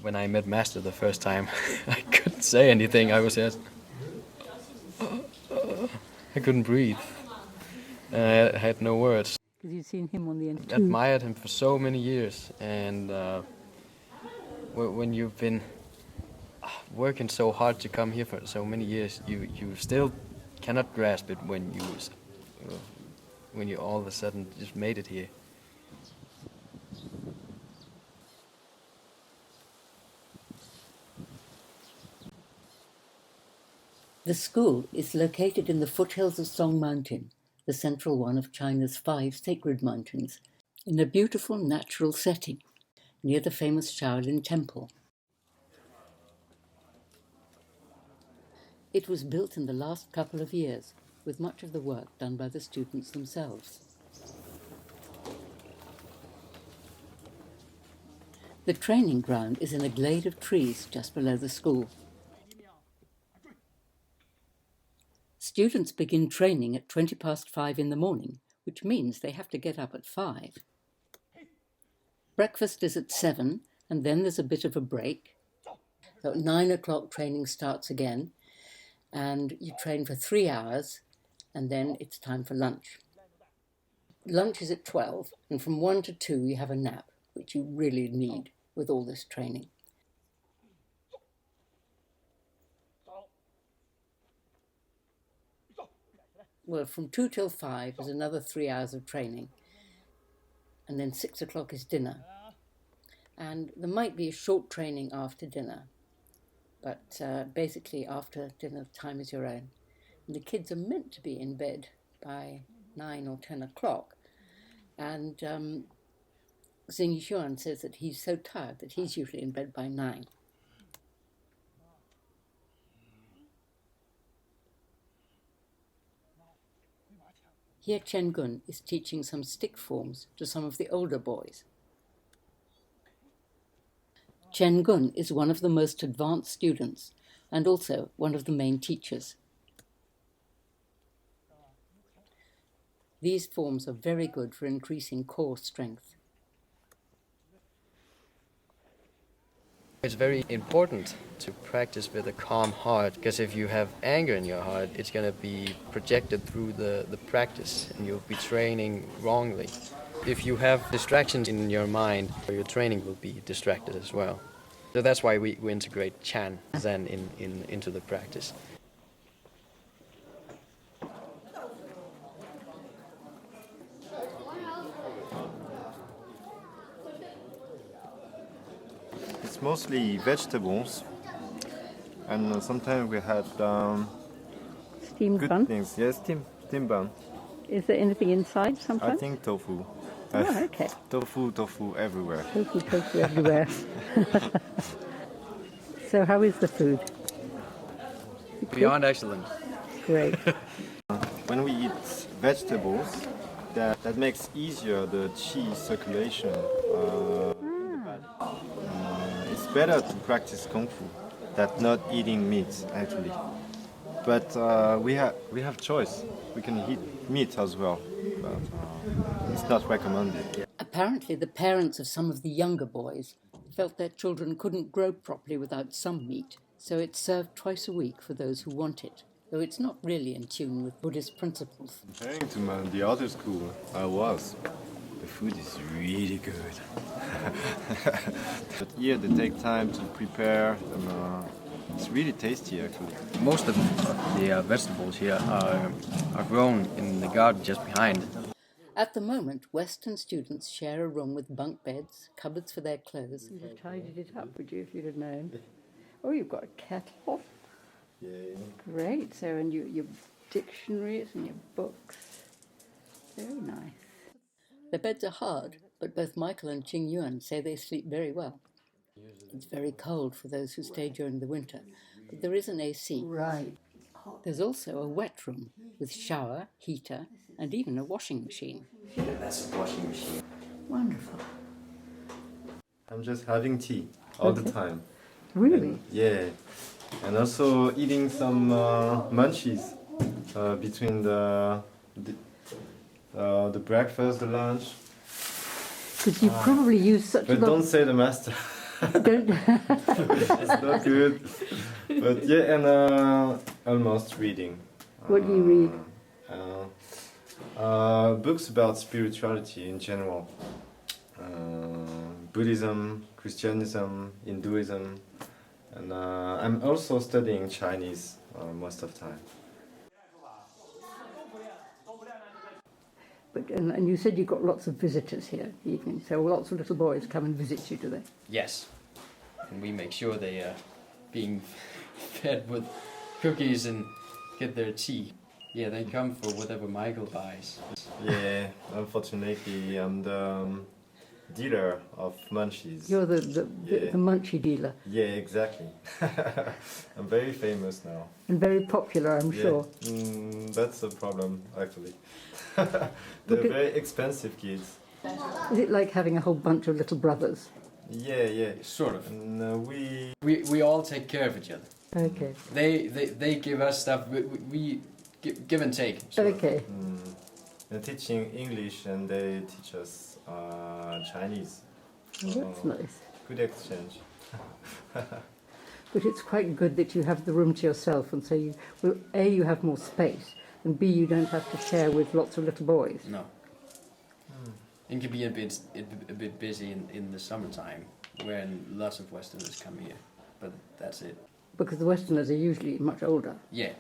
When I met Master the first time, I couldn't say anything. I was just... I couldn't breathe. I had no words. Because you'd seen him on the end. Admired him for so many years, and when you've been working so hard to come here for so many years, you still cannot grasp it when you all of a sudden just made it here. The school is located in the foothills of Song Mountain, the central one of China's 5 sacred mountains, in a beautiful natural setting near the famous Shaolin temple. It was built in the last couple of years, with much of the work done by the students themselves. The training ground is in a glade of trees just below the school. Students begin training at 5:20 in the morning, which means they have to get up at 5. Breakfast is at 7, and then there's a bit of a break. So at 9 o'clock training starts again, and you train for 3 hours, and then it's time for lunch. Lunch is at 12, and from 1 to 2 you have a nap, which you really need with all this training. Well, from 2 till 5 is another 3 hours of training, and then 6 o'clock is dinner. And there might be a short training after dinner, but basically after dinner time is your own. And the kids are meant to be in bed by 9 or 10 o'clock, and Xing Yuan says that he's so tired that he's usually in bed by 9. Here Chen Gun is teaching some stick forms to some of the older boys. Chen Gun is one of the most advanced students and also one of the main teachers. These forms are very good for increasing core strength. It's very important to practice with a calm heart, because if you have anger in your heart, it's going to be projected through the practice, and you'll be training wrongly. If you have distractions in your mind, your training will be distracted as well. So that's why we integrate Chan Zen into the practice. It's mostly vegetables, and sometimes we had Steamed good bun? things. Yes, steam bun. Is there anything inside I sometimes? think tofu. Oh, okay. Tofu everywhere. Tofu everywhere. So how is the food? Beyond excellent. Great. When we eat vegetables, that makes easier the qi circulation. It's better to practice kung fu than not eating meat, actually. But we have choice. We can eat meat as well, but it's not recommended. Apparently the parents of some of the younger boys felt their children couldn't grow properly without some meat, so it's served twice a week for those who want it, though it's not really in tune with Buddhist principles. Comparing to the other school I was, the food is really good. But here they take time to prepare, and it's really tasty actually. Most of the vegetables here are grown in the garden just behind. At the moment, Western students share a room with bunk beds, cupboards for their clothes. You'd have tidied it up, would you, if you'd have known? Oh, you've got a kettle. Yeah. Great. So, and your dictionaries and your books. Very nice. The beds are hard, but both Michael and Qing Yuan say they sleep very well. It's very cold for those who stay during the winter, but there is an AC. Right. There's also a wet room with shower, heater, and even a washing machine. That's a washing machine. Wonderful. I'm just having tea all the time. Really? And, yeah. And also eating some munchies between the breakfast, the lunch. Because you probably use such a But lot. don't say the master. Don't. It's not good. But yeah, and almost reading. What do you read? Books about spirituality in general. Buddhism, Christianism, Hinduism, and I'm also studying Chinese most of the time. But and you said you got lots of visitors here evening, so lots of little boys come and visit you, do they? Yes, and we make sure they are being fed with cookies and get their tea. Yeah, they come for whatever Michael buys. Yeah, unfortunately, I'm the dealer of munchies. You're the munchie dealer. Yeah, exactly. I'm very famous now. And very popular, I'm sure. That's the problem, actually. They're very expensive kids. Is it like having a whole bunch of little brothers? Yeah. Sort of. And We all take care of each other. Okay. They give us stuff. We give and take. Sort of. Okay. They're teaching English and they teach us Chinese. Oh, that's nice. Good exchange. But it's quite good that you have the room to yourself, and so you, well, A, you have more space, and B, you don't have to share with lots of little boys. No. It can be a bit busy in the summertime when lots of Westerners come here, but that's it. Because the Westerners are usually much older. Yeah.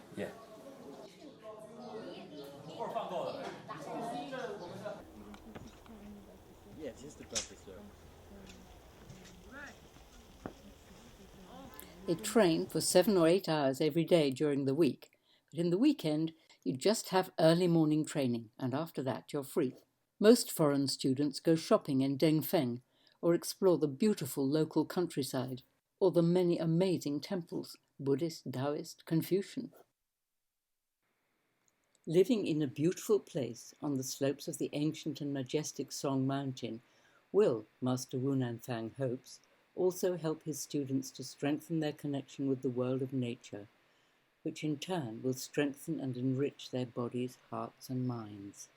They train for 7 or 8 hours every day during the week, but in the weekend you just have early morning training, and after that you're free. Most foreign students go shopping in Nanfang or explore the beautiful local countryside or the many amazing temples, Buddhist, Taoist, Confucian. Living in a beautiful place on the slopes of the ancient and majestic Song Mountain will, Master Wu Nanfang hopes, also help his students to strengthen their connection with the world of nature, which in turn will strengthen and enrich their bodies, hearts and minds.